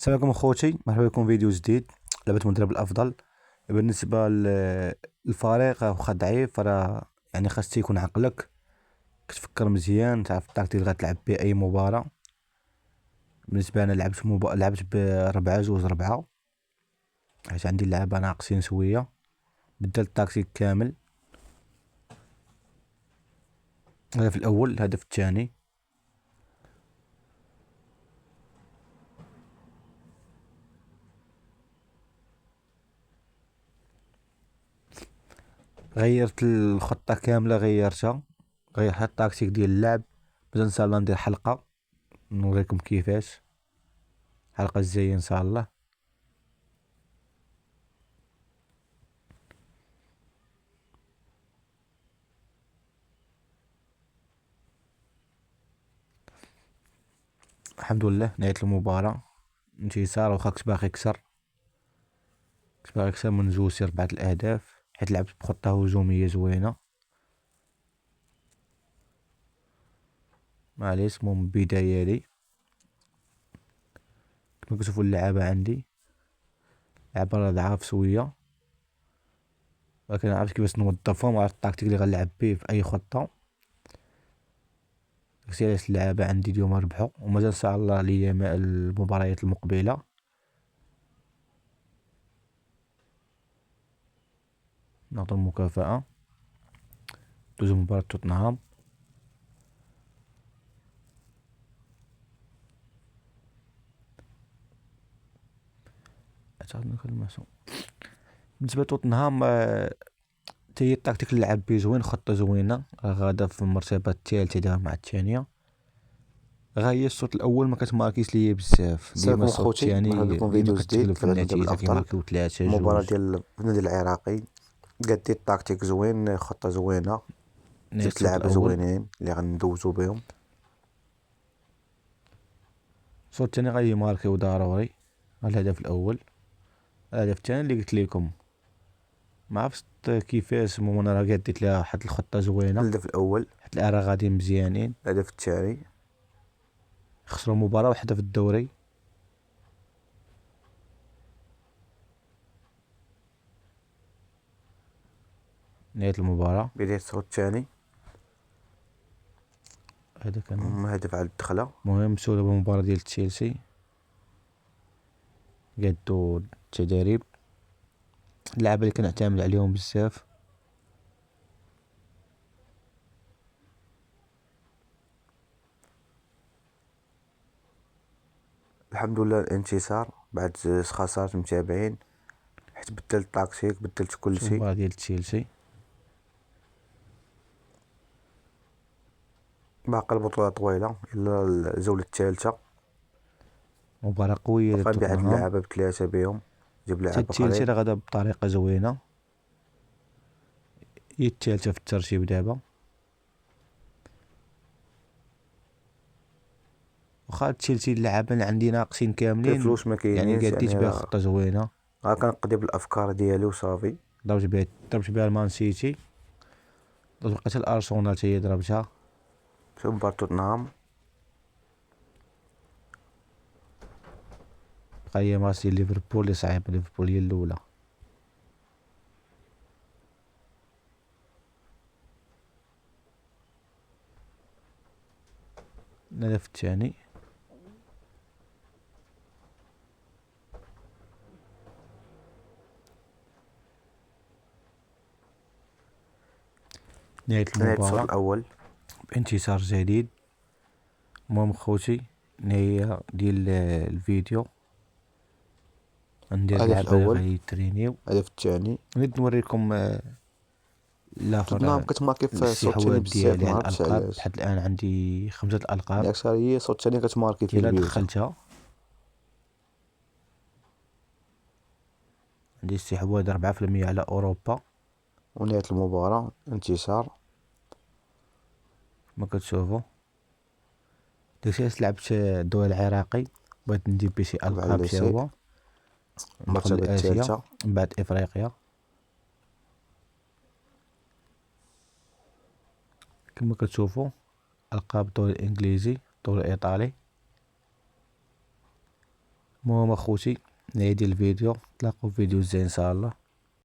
السلام عليكم اخوتي، مرحبا بكم فيديو جديد. لعبة مدرب الافضل بالنسبة للفريق واخا ضعيف، فراه يعني خاص يكون عقلك كتفكر مزيان، تعرف التكتيك اللي غتلعب به اي مباراة. بالنسبة انا لعبت بربعة جوج ربعة، حيت عندي اللعابة ناقصين شوية. بدلت التكتيك كامل. الهدف الاول، الهدف الثاني غيرت الخطة كاملة، غيرتها، غيرت التكتيك ديال اللعب. باش ان شاء الله ندير حلقة نوريكم كيفاش، الحلقة الجاية ان شاء الله. الحمد لله نهاية المباراة انتصار، واخا كنت باغي يكسر من جوج 4 الأهداف، حيت لعبت بخطة هجومية زوينة. معليش، المهم البداية لي كما كتشوفو اللعابة عندي لعابة راه ضعاف شوية، ولكن عرفت كيفاش نوظفهم وعرفت التكتيك اللي غنلعب بيه في أي خطة. داكشي علاش اللعابة عندي اليوم ربحو، ومازال إن شاء الله ليا المباريات المقبلة. نعطو المكافأة، دوزو مباراة توتنهام. بالنسبة لتوتنهام، تي التكتيك اللي لعب بيه زوين، خطة زوينة، غادا في المرتبة الثالثة داير مع الثانية. هي الشوط الاول ما كتماركيش ليا بزاف، السلام ديما عليكم الشوط اخوتي، مرحبا الثاني بكم ديما فيديو جديد كتقلب في لعبة المدرب النتيجة، الافضل. كيماركيو 3 مباراة جوج. ديال النادي العراقي، قديت التكتيك زوين، خطة زوينة، نهاية جبت الشوط لعابة الاول. زوينين اللي غندوزو بهم. الشوط الثاني غادي يماركيو ضروري. الهدف الاول، الهدف الثاني اللي قلت لكم ما عرفتش كيفاش، المهم انا راه قديت لها واحد الخطة زوينة، الهدف الاول، حيت العراق غادي مزيانين، الهدف الثاني. خسروا مباراة واحدة في الدوري. نهاية المباراة، بداية الشوط الثاني، هذا كان هدف على الدخلة. مهم. سولو بالمباراة ديال تشيلسي، قادو التدريب، اللعبة اللي كنعتمد عليهم بزاف. الحمد لله الانتصار بعد خسارة متابعين، حيت بدلت التكتيك، بدلت كل شوف شيء. المباراة ديال تشيلسي، باقي البطولة طويلة إلا الجولة الثالثة، مباراة قوية باقي نبيع هاد لتوتنهام. اللعابة بثلاثة بهم، جيب حتى لعاب تشيلسي آخرين. راه غادا بطريقة زوينة، هي التالتة في الترتيب دابا. واخا تشيلسي اللعابة اللي عندي ناقصين كاملين، الفلوس ما يعني كاينينش، قديت يعني بها راه خطة زوينة. كنقضي بالافكار ديالي وصافي. ضربت بها المان سيتي، لقيت الارسنال حتى هي ضربتها. في مباراة توتنهام، بقى هي ماتش ديال ليفربول اللي صعيب، ليفربول هي الاولى. الهدف الثاني، نهاية نهاية الشوط المباراة الاول. بانتصار جديد. المهم خوتي، نهاية ديال الفيديو، ندير الهدف لعبة اللي الاول، غيترينيو. الهدف الثاني. نريد نوريكم توتنهام لاخر كتماركي في الشوط الثاني الاستحواذ بزاف، ديالي ما على عرفتش الالقاب، علاش. لحد الان عندي 5 الالقاب. الاكثرية الشوط الثاني كتماركي في الا البيوت. دخلتها عندي استحواذ 4% على اوروبا. ونهاية المباراة انتصار. ما كتشوفوا داكشي علاش لعبت الدوري العراقي، بغيت ندير بشي مع القاب حتى الليسي، هو، ندخل المرتبة لاسيا الثالثة. من بعد افريقيا. كما كتشوفوا القاب الدوري الانجليزي، الدوري الايطالي، المهم اخوتي، نهاية ديال الفيديو، نتلاقاو في فيديو زين ان شاء الله.